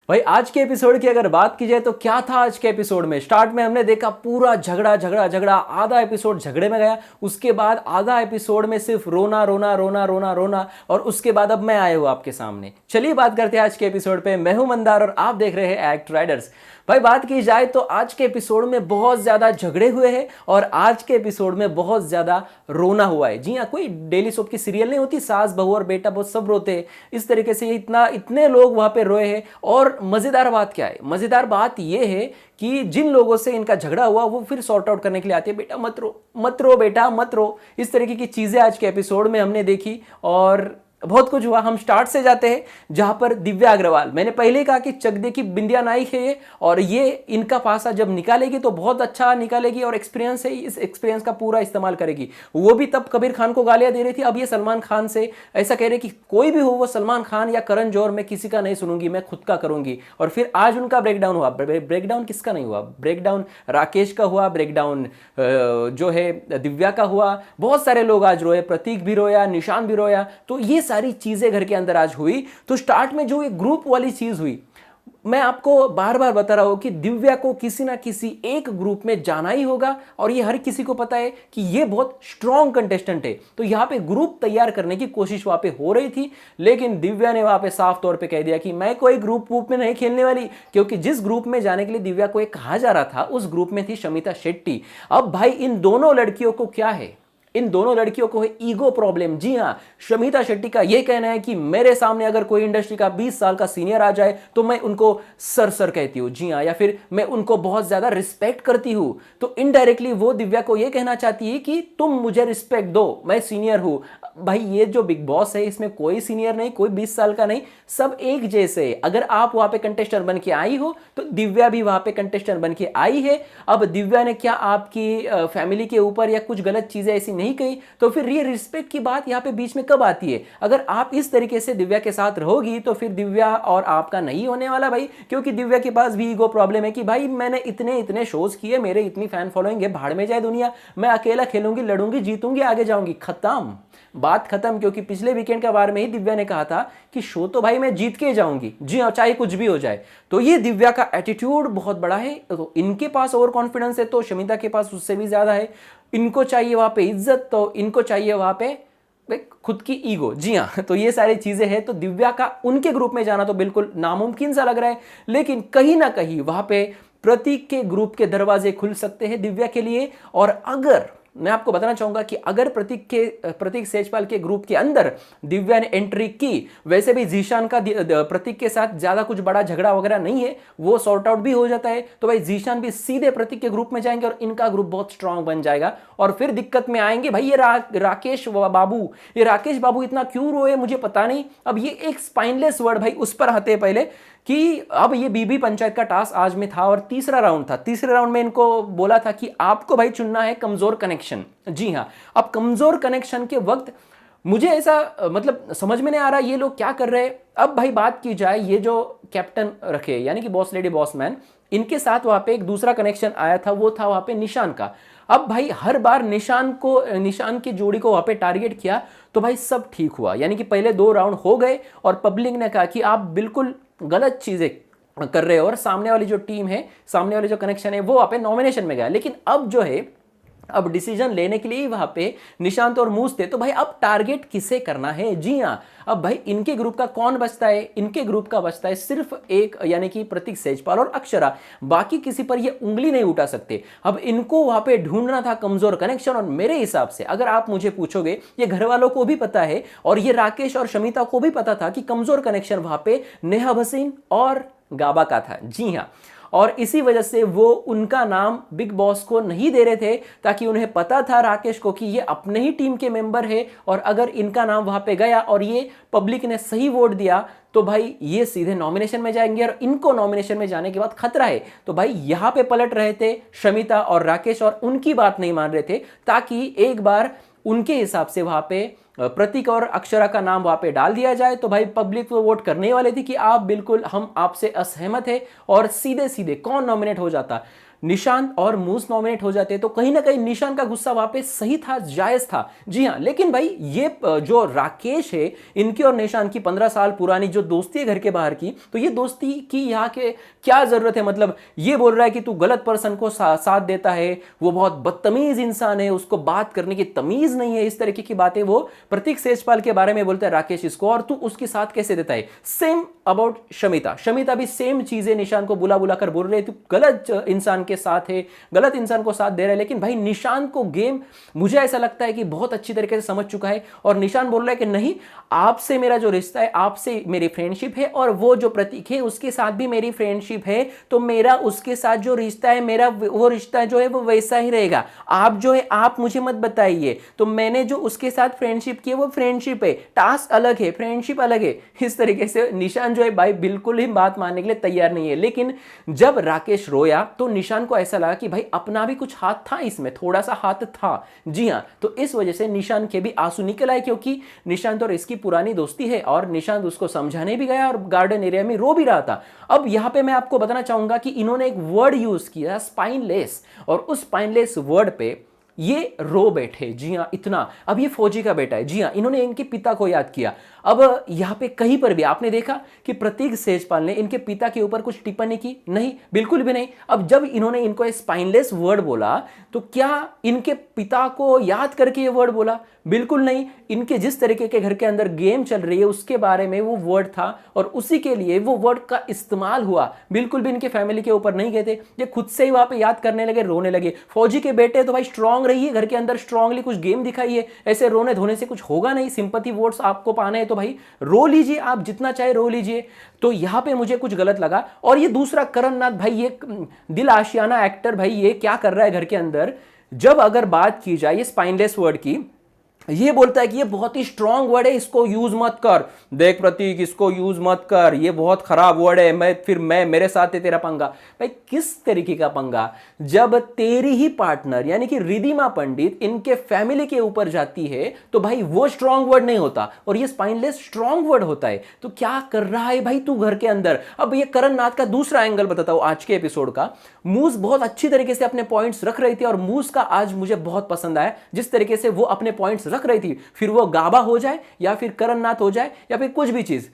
भाई आज के एपिसोड की अगर बात की जाए तो क्या था आज के एपिसोड में। स्टार्ट में हमने देखा पूरा झगड़ा झगड़ा झगड़ा, आधा एपिसोड झगड़े में गया, उसके बाद आधा एपिसोड में सिर्फ रोना रोना रोना रोना रोना, और उसके बाद अब मैं आया हूँ आपके सामने। चलिए बात करते हैं आज के एपिसोड पे। मैं हूं मंदार और आप देख रहे हैं एक्ट राइडर्स। भाई बात की जाए तो आज के एपिसोड में बहुत ज्यादा झगड़े हुए हैं और आज के एपिसोड में बहुत ज्यादा रोना हुआ है। जी हाँ, कोई डेली सोप की सीरियल नहीं होती, सास बहू और बेटा बहुत सब रोते हैं, इस तरीके से इतने लोग वहां पे रोए हैं। और मजेदार बात क्या है, मजेदार बात यह है कि जिन लोगों से इनका झगड़ा हुआ वो फिर सॉर्ट आउट करने के लिए आते हैं। बेटा मत रो, मत रो बेटा मत रो। इस तरीके की चीजें आज के एपिसोड में हमने देखी और बहुत कुछ हुआ। हम स्टार्ट से जाते हैं जहां पर दिव्या अग्रवाल, मैंने पहले कहा कि चकदे की बिंदिया नाइक है ये, और ये इनका पासा जब निकालेगी तो बहुत अच्छा निकालेगी और एक्सपीरियंस है, इस एक्सपीरियंस का पूरा इस्तेमाल करेगी। वो भी तब कबीर खान को गालियां दे रही थी, अब ये सलमान खान से ऐसा कह रहे कि कोई भी हो, वो सलमान खान या करण जौहर, मैं किसी का नहीं सुनूंगी, मैं खुद का करूंगी। और फिर आज उनका ब्रेकडाउन हुआ। ब्रेकडाउन किसका नहीं हुआ? ब्रेकडाउन राकेश का हुआ, ब्रेकडाउन जो है दिव्या का हुआ। बहुत सारे लोग आज रोए, प्रतीक भी रोया, निशान भी रोया। तो ये सारी चीजें घर के अंदर आज हुई। तो स्टार्ट में जो ये ग्रुप वाली चीज हुई, मैं आपको बार बार बता रहा हूं कि दिव्या को किसी ना किसी एक ग्रुप में जाना ही होगा, और ये हर किसी को पता है कि ये बहुत स्ट्रॉन्ग कंटेस्टेंट है। तो यहां पे ग्रुप तैयार करने की कोशिश वहां पे हो रही थी, लेकिन दिव्या ने वहां पे साफ तौर पे कह दिया कि मैं कोई ग्रुप में नहीं खेलने वाली, क्योंकि जिस ग्रुप में जाने के लिए दिव्या को एक कहा जा रहा था उस ग्रुप में थी शमिता शेट्टी। अब भाई इन दोनों लड़कियों को क्या है, इन दोनों लड़कियों को है ईगो प्रॉब्लम। जी हां, शमिता शेट्टी का यह कहना है कि मेरे सामने अगर कोई इंडस्ट्री का 20 साल का सीनियर आ जाए तो मैं उनको सर सर कहती हूं। जी हां, या फिर मैं उनको बहुत ज्यादा रिस्पेक्ट करती हूं। तो इनडायरेक्टली वो दिव्या को यह कहना चाहती है कि तुम मुझे रिस्पेक्ट दो, मैं सीनियर हूं। भाई ये जो बिग बॉस है इसमें कोई सीनियर नहीं, कोई 20 साल का नहीं, सब एक जैसे। अगर आप वहां पे कंटेस्टेंट बन के आई हो तो दिव्या भी वहां पे कंटेस्टेंट बन के आई है। अब दिव्या ने क्या आपकी फैमिली के ऊपर या कुछ गलत चीजें ऐसी नहीं कही, तो फिर ये रिस्पेक्ट की बात यहां पे बीच में कब आती है? अगर आप इस तरीके से दिव्या के साथ रहोगी तो फिर दिव्या और आपका नहीं होने वाला भाई, क्योंकि दिव्या के पास भी ईगो प्रॉब्लम है कि भाई मैंने इतने इतने शोज किए, मेरे इतनी फैन फॉलोइंग है, भाड़ में जाए दुनिया, मैं अकेला खेलूंगी, लड़ूंगी, जीतूंगी, आगे जाऊंगी, खत्म, बात खत्म। क्योंकि पिछले वीकेंड का बार में ही दिव्या ने कहा था कि शो तो भाई मैं जीत के जाऊंगी, जी हाँ, चाहे कुछ भी हो जाए। तो ये दिव्या का एटीट्यूड बहुत बड़ा है। तो इनके पास ओवर कॉन्फिडेंस है तो शमिता के पास उससे भी ज्यादा है। इनको चाहिए वहां पे इज्जत, तो इनको चाहिए वहां पे खुद की ईगो। जी हाँ, तो ये सारी चीजें हैं। तो दिव्या का उनके ग्रुप में जाना तो बिल्कुल नामुमकिन सा लग रहा है, लेकिन कहीं ना कहीं वहां पे प्रतीक के ग्रुप के दरवाजे खुल सकते हैं दिव्या के लिए। और अगर मैं आपको बताना चाहूंगा कि अगर प्रतीक सेजपाल के ग्रुप के अंदर दिव्या ने एंट्री की, वैसे भी जीशान का प्रतीक के साथ ज्यादा कुछ बड़ा झगड़ा वगैरह नहीं है, वो सॉर्ट आउट भी हो जाता है। तो भाई जीशान भी सीधे प्रतीक के ग्रुप में जाएंगे और इनका ग्रुप बहुत स्ट्रांग बन जाएगा। और फिर दिक्कत में आएंगे भाई ये राकेश बाबू। ये राकेश बाबू इतना क्यों रोए मुझे पता नहीं। अब ये एक स्पाइनलेस वर्ड भाई उस पर आते पहले कि अब ये बीबी पंचायत का टास्क आज में था और तीसरा राउंड था। तीसरे राउंड में इनको बोला था कि आपको भाई चुनना है कमजोर कनेक्शन। जी हां, अब कमजोर कनेक्शन के वक्त मुझे ऐसा मतलब समझ में नहीं आ रहा ये लोग क्या कर रहे हैं। अब भाई बात की जाए, ये जो कैप्टन रखे यानी कि बॉस लेडी बॉस मैन, इनके साथ वहां पे एक दूसरा कनेक्शन आया था, वो था वहां पे निशान का। अब भाई हर बार निशान की जोड़ी को वहां पे टारगेट किया तो भाई सब ठीक हुआ, यानी कि पहले 2 राउंड हो गए और पब्लिक ने कहा कि आप बिल्कुल गलत चीजें कर रहे हो, और सामने वाली जो टीम है, सामने वाले जो कनेक्शन है वो वहां पे नॉमिनेशन में गया। लेकिन अब जो है, अब डिसीजन लेने के लिए वहां पे निशांत और मूस थे। तो भाई अब टारगेट किसे करना है? जी हां, अब भाई इनके ग्रुप का कौन बचता है? इनके ग्रुप का बचता है सिर्फ एक, यानी कि प्रतीक सेजपाल और अक्षरा। बाकी किसी पर ये उंगली नहीं उठा सकते। अब इनको वहां पे ढूंढना था कमजोर कनेक्शन, और मेरे हिसाब से अगर आप मुझे पूछोगे, ये घर वालों को भी पता है और ये राकेश और शमिता को भी पता था कि कमजोर कनेक्शन वहां पे नेहा भसीन और गाबा का था। जी हां, और इसी वजह से वो उनका नाम बिग बॉस को नहीं दे रहे थे, ताकि उन्हें पता था राकेश को कि ये अपने ही टीम के मेंबर है, और अगर इनका नाम वहां पे गया और ये पब्लिक ने सही वोट दिया तो भाई ये सीधे नॉमिनेशन में जाएंगे, और इनको नॉमिनेशन में जाने के बाद खतरा है। तो भाई यहां पे पलट रहे थे शमिता और राकेश और उनकी बात नहीं मान रहे थे, ताकि एक बार उनके हिसाब से वहां पे प्रतीक और अक्षरा का नाम वहां पे डाल दिया जाए। तो भाई पब्लिक तो वोट करने वाले थी कि आप बिल्कुल, हम आपसे असहमत है, और सीधे सीधे कौन नॉमिनेट हो जाता। निशांत और मूस नॉमिनेट हो जाते तो कहीं ना कहीं निशांत का गुस्सा वहां पे सही था, जायज था। जी हाँ, लेकिन भाई ये जो राकेश है, इनकी और निशांत की 15 साल पुरानी जो दोस्ती है घर के बाहर की, तो ये दोस्ती की यहाँ के क्या जरूरत है? मतलब ये बोल रहा है कि तू गलत पर्सन को साथ देता है, वो बहुत बदतमीज इंसान है, उसको बात करने की तमीज नहीं है, इस तरीके की बातें वो प्रतीक सेजपाल के बारे में बोलता है राकेश इसको, और तू उसके साथ कैसे देता है? सेम अबाउट शमिता, शमिता भी सेम चीजें निशांत को बुला बुला कर बोल रहे, तू गलत इंसान के साथ है, गलत इंसान को साथ दे रहा है। लेकिन भाई निशांत को गेम मुझे ऐसा लगता है कि बहुत अच्छी तरीके से समझ चुका है, और निशांत बोल रहा है कि नहीं, आपसे मेरा जो रिश्ता है, आपसे मेरी फ्रेंडशिप है, और वो जो प्रतीक है उसके साथ भी मेरी फ्रेंडशिप है, तो मेरा उसके साथ जो रिश्ता है, मेरा वो रिश्ता जो है वो वैसा ही रहेगा। आप जो है आप मुझे मत बताइए, तो मैंने जो उसके साथ फ्रेंडशिप की है वो फ्रेंडशिप है, टास्क अलग है, फ्रेंडशिप अलग है। इस तरीके से निशांत जो है भाई बिल्कुल ही बात मानने के लिए तैयार नहीं है। लेकिन जब राकेश रोया तो निशांत को ऐसा लगा कि भाई अपना भी कुछ हाथ था इसमें, थोड़ा सा हाथ था। जी हाँ, तो इस वजह से निशांत के भी आंसू निकल आए, क्योंकि निशांत और इसकी पुरानी दोस्ती है, और निशांत उसको समझाने भी गया और गार्डन एरिया में रो भी रहा था। अब यहां पे मैं आपको बताना चाहूंगा कि इन्होंने एक वर्ड यूज किया, स्पाइनलेस, और उस स्पाइनलेस वर्ड पे ये रो बैठे। जी हाँ, इतना। अब ये फौजी का बेटा है। जी हाँ, इन्होंने इनके पिता को याद किया। अब यहां पे कहीं पर भी आपने देखा कि प्रतीक सेजपाल ने इनके पिता के ऊपर कुछ टिप्पणी की? नहीं, बिल्कुल भी नहीं। अब जब इन्होंने इनको स्पाइनलेस वर्ड बोला, तो क्या इनके पिता को याद करके ये वर्ड बोला? बिल्कुल नहीं। इनके जिस तरीके के घर के अंदर गेम चल रही है उसके बारे में वो वर्ड था, और उसी के लिए वो वर्ड का इस्तेमाल हुआ। बिल्कुल भी इनके फैमिली के ऊपर नहीं गए थे, ये खुद से ही वहां पे याद करने लगे, रोने लगे। फौजी के बेटे तो भाई स्ट्रांग रहिए, घर के अंदर स्ट्रांगली कुछ गेम दिखाइए, ऐसे रोने धोने से कुछ होगा नहीं। सिंपैथी वोट्स आपको पाने हैं तो भाई रो लीजिए, आप जितना चाहे रो लीजिए। तो यहां पे मुझे कुछ गलत लगा। और ये दूसरा करण नाथ भाई, ये दिल आशियाना एक्टर भाई, ये क्या कर रहा है घर के अंदर? जब अगर बात की जाए ये स्पाइनलेस वर्ड की, ये बोलता है कि ये बहुत ही स्ट्रांग वर्ड है, इसको यूज मत कर। देख प्रतीक, इसको यूज मत कर, ये बहुत खराब वर्ड है, मैं मेरे साथ है तेरा पंगा। भाई किस तरीके का पंगा? जब तेरी ही पार्टनर यानी कि रिधिमा पंडित इनके फैमिली के ऊपर जाती है तो भाई वो स्ट्रांग वर्ड नहीं होता, और ये स्पाइनलेस स्ट्रांग वर्ड होता है। तो क्या कर रहा है भाई तू घर के अंदर? अब ये करण नाथ का दूसरा एंगल बताता हूं आज के एपिसोड का। मूस बहुत अच्छी तरीके से अपने पॉइंट्स रख रही थी, और मूस का आज मुझे बहुत पसंद आया जिस तरीके से वो अपने पॉइंट्स रख रही थी। फिर वो गाबा हो जाए या फिर करणनाथ हो जाए या फिर कुछ भी चीज,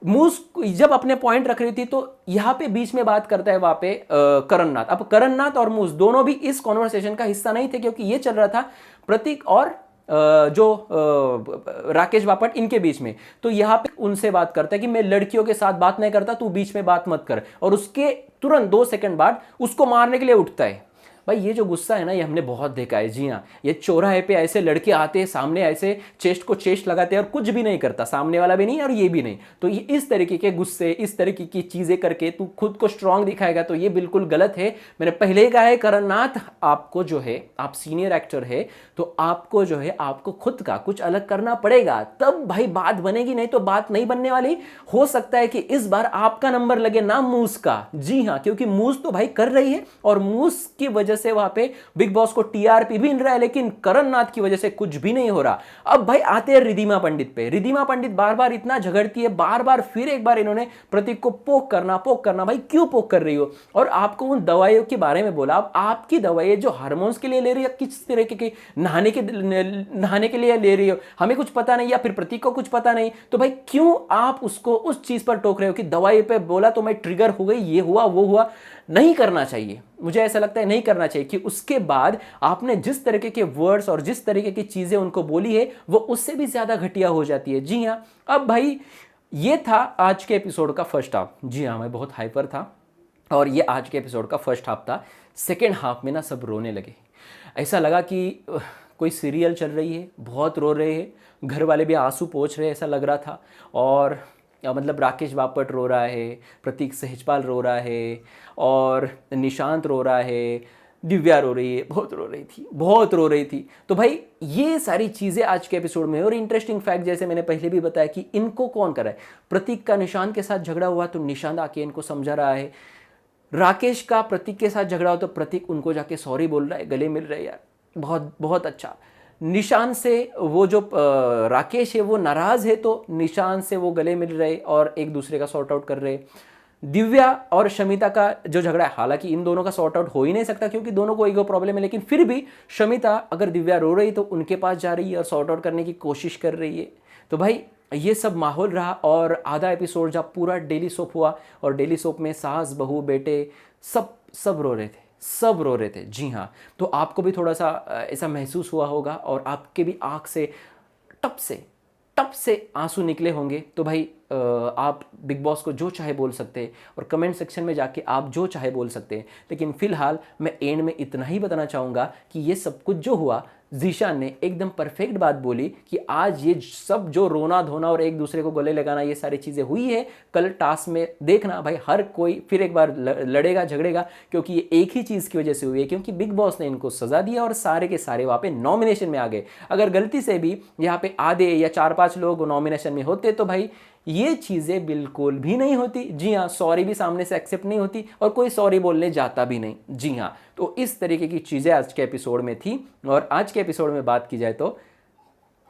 मूस जब अपने पॉइंट रख रही थी तो यहां पे बीच में बात करता है वहां पे करणनाथ। अब करणनाथ और मूस दोनों भी इस कॉन्वर्सेशन का हिस्सा नहीं थे, क्योंकि ये चल रहा था प्रतीक और राकेश बापट इनके बीच में। तो यहां पे उनसे बात करता है कि मैं लड़कियों के साथ बात नहीं करता, तू बीच में बात मत कर, और उसके तुरंत 2 सेकंड बाद उसको मारने के लिए उठता है। भाई ये जो गुस्सा है ना, ये हमने बहुत देखा है। जी हाँ, ये चौराहे पे ऐसे लड़के आते हैं सामने, ऐसे चेस्ट को चेस्ट लगाते हैं और कुछ भी नहीं करता, सामने वाला भी नहीं और ये भी नहीं। तो ये इस तरीके के गुस्से, इस तरीके की चीजें करके तू खुद को स्ट्रांग दिखाएगा, तो ये बिल्कुल गलत है। मैंने पहले ही कहा है करणनाथ, आपको जो है, आप सीनियर एक्टर है, तो आपको जो है आपको खुद का कुछ अलग करना पड़ेगा, तब भाई बात बनेगी, नहीं तो बात नहीं बनने वाली। हो सकता है कि इस बार आपका नंबर लगे ना मूस का। जी हाँ, क्योंकि मूस तो भाई कर रही है, और मूस की वजह से वहां पे बिग बॉस को टीआरपी भी मिल रहा है, लेकिन करणनाथ की वजह से कुछ भी नहीं हो रहा। अब भाई आते हैं रिधिमा पंडित पे। रिधिमा पंडित बार बार इतना झगड़ती है, बार बार फिर एक बार इन्होंने प्रतीक को पोक करना। भाई क्यों पोक कर रही हो? और आपको उन दवाइयों के बारे में बोला। अब आपकी दवाई जो हार्मोन्स के लिए ले रही है, किस तरीके के नहाने के लिए ले रही हो, हमें कुछ पता नहीं, या फिर प्रतीक को कुछ पता नहीं, तो भाई क्यों आप उसको उस चीज पर टोक रहे हो कि दवाई पे बोला तो मैं ट्रिगर हो गई, ये हुआ वो हुआ? नहीं करना चाहिए, मुझे ऐसा लगता है नहीं करना चाहिए। कि उसके बाद आपने जिस तरीके के वर्ड्स और जिस तरीके की चीजें उनको बोली है, वो उससे भी ज्यादा घटिया हो जाती है। जी हाँ, अब भाई ये था आज के एपिसोड का फर्स्ट हाफ। जी हाँ, मैं बहुत हाइपर था, और ये आज के एपिसोड का फर्स्ट हाफ था। सेकेंड हाफ में ना सब रोने लगे, ऐसा लगा कि कोई सीरियल चल रही है, बहुत रो रहे हैं, घर वाले भी आंसू पोंछ रहे हैं, ऐसा लग रहा था। और मतलब राकेश बापट रो रहा है, प्रतीक सेजपाल रो रहा है, और निशांत रो रहा है, दिव्या रो रही है, बहुत रो रही थी। तो भाई ये सारी चीज़ें आज के एपिसोड में। और इंटरेस्टिंग फैक्ट, जैसे मैंने पहले भी बताया कि इनको कौन कर रहा है। प्रतीक का निशांत के साथ झगड़ा हुआ तो निशांत आके इनको समझा रहा है। राकेश का प्रतीक के साथ झगड़ा हो तो प्रतीक उनको जाके सॉरी बोल रहा है, गले मिल रहे हैं। यार बहुत बहुत अच्छा। निशान से वो जो राकेश है वो नाराज है, तो निशान से वो गले मिल रहे और एक दूसरे का सॉर्ट आउट कर रहे। दिव्या और शमिता का जो झगड़ा है, हालांकि इन दोनों का सॉर्ट आउट हो ही नहीं सकता क्योंकि दोनों को ईगो प्रॉब्लम है, लेकिन फिर भी शमिता अगर दिव्या रो रही तो उनके पास जा रही है और सॉर्ट आउट करने की कोशिश कर रही है। तो भाई ये सब माहौल रहा और आधा एपिसोड जब पूरा डेली सोप हुआ और डेली सोप में सास बहू बेटे सब रो रहे थे, सब रो रहे थे। जी हाँ, तो आपको भी थोड़ा सा ऐसा महसूस हुआ होगा और आपके भी आँख से टप से आंसू निकले होंगे। तो भाई आप बिग बॉस को जो चाहे बोल सकते हैं और कमेंट सेक्शन में जाके आप जो चाहे बोल सकते हैं, लेकिन फिलहाल मैं एंड में इतना ही बताना चाहूँगा कि ये सब कुछ जो हुआ, जीशान ने एकदम परफेक्ट बात बोली कि आज ये सब जो रोना धोना और एक दूसरे को गले लगाना ये सारी चीज़ें हुई है, कल टास्क में देखना भाई हर कोई फिर एक बार लड़ेगा झगड़ेगा, क्योंकि ये एक ही चीज़ की वजह से हुई है, क्योंकि बिग बॉस ने इनको सज़ा दिया और सारे के सारे वहाँ पे नॉमिनेशन में आ गए। अगर गलती से भी यहाँ पे आधे या 4-5 लोग नॉमिनेशन में होते तो भाई ये चीज़ें बिल्कुल भी नहीं होती। जी हाँ, सॉरी भी सामने से एक्सेप्ट नहीं होती और कोई सॉरी बोलने जाता भी नहीं। जी हाँ, तो इस तरीके की चीज़ें आज के एपिसोड में थी। और आज के एपिसोड में बात की जाए तो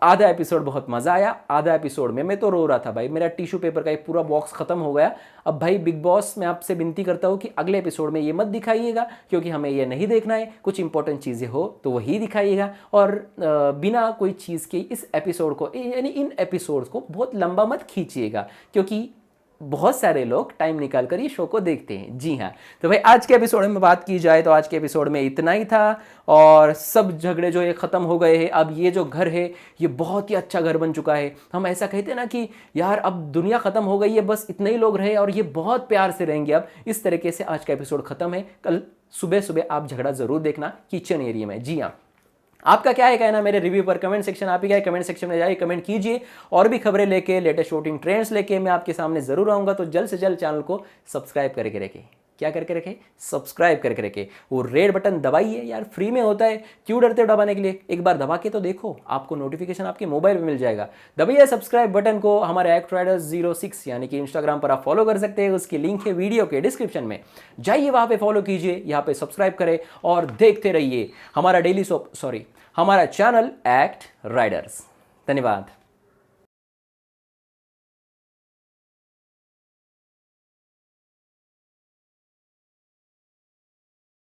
आधा एपिसोड बहुत मज़ा आया, आधा एपिसोड में मैं तो रो रहा था भाई, मेरा टिश्यू पेपर का एक पूरा बॉक्स खत्म हो गया। अब भाई बिग बॉस मैं आपसे विनती करता हूँ कि अगले एपिसोड में ये मत दिखाइएगा, क्योंकि हमें ये नहीं देखना है। कुछ इंपॉर्टेंट चीज़ें हो तो वही दिखाइएगा और बिना कोई चीज़ के इस एपिसोड को यानी इन एपिसोड्स को बहुत लंबा मत खींचिएगा, क्योंकि बहुत सारे लोग टाइम निकाल कर ये शो को देखते हैं। जी हाँ, तो भाई आज के एपिसोड में बात की जाए तो आज के एपिसोड में इतना ही था और सब झगड़े जो ये ख़त्म हो गए हैं। अब ये जो घर है ये बहुत ही अच्छा घर बन चुका है। हम ऐसा कहते हैं ना कि यार अब दुनिया ख़त्म हो गई है, बस इतने ही लोग रहे और ये बहुत प्यार से रहेंगे। अब इस तरीके से आज का एपिसोड ख़त्म है। कल सुबह सुबह आप झगड़ा ज़रूर देखना किचन एरिया में। जी हाँ, आपका क्या है कहना मेरे रिव्यू पर? कमेंट सेक्शन आप ही क्या है, कमेंट सेक्शन में जाइए, कमेंट कीजिए। और भी खबरें लेके, लेटेस्ट शूटिंग ट्रेंड्स लेके मैं आपके सामने जरूर आऊंगा। तो जल्द से जल्द चैनल को सब्सक्राइब करके रखें। क्या करके रखें? सब्सक्राइब करके रखें। वो रेड बटन दबाइए यार, फ्री में होता है, क्यों डरते हो दबाने के लिए? एक बार दबा के तो देखो, आपको नोटिफिकेशन आपके मोबाइल में मिल जाएगा। दबाइए सब्सक्राइब बटन को। हमारे एक्ट राइडर्स 06 यानी कि इंस्टाग्राम पर आप फॉलो कर सकते हैं, उसकी लिंक है वीडियो के डिस्क्रिप्शन में, जाइए वहाँ पे फॉलो कीजिए, यहाँ पे सब्सक्राइब करें और देखते रहिए हमारा हमारा चैनल एक्ट राइडर्स। धन्यवाद।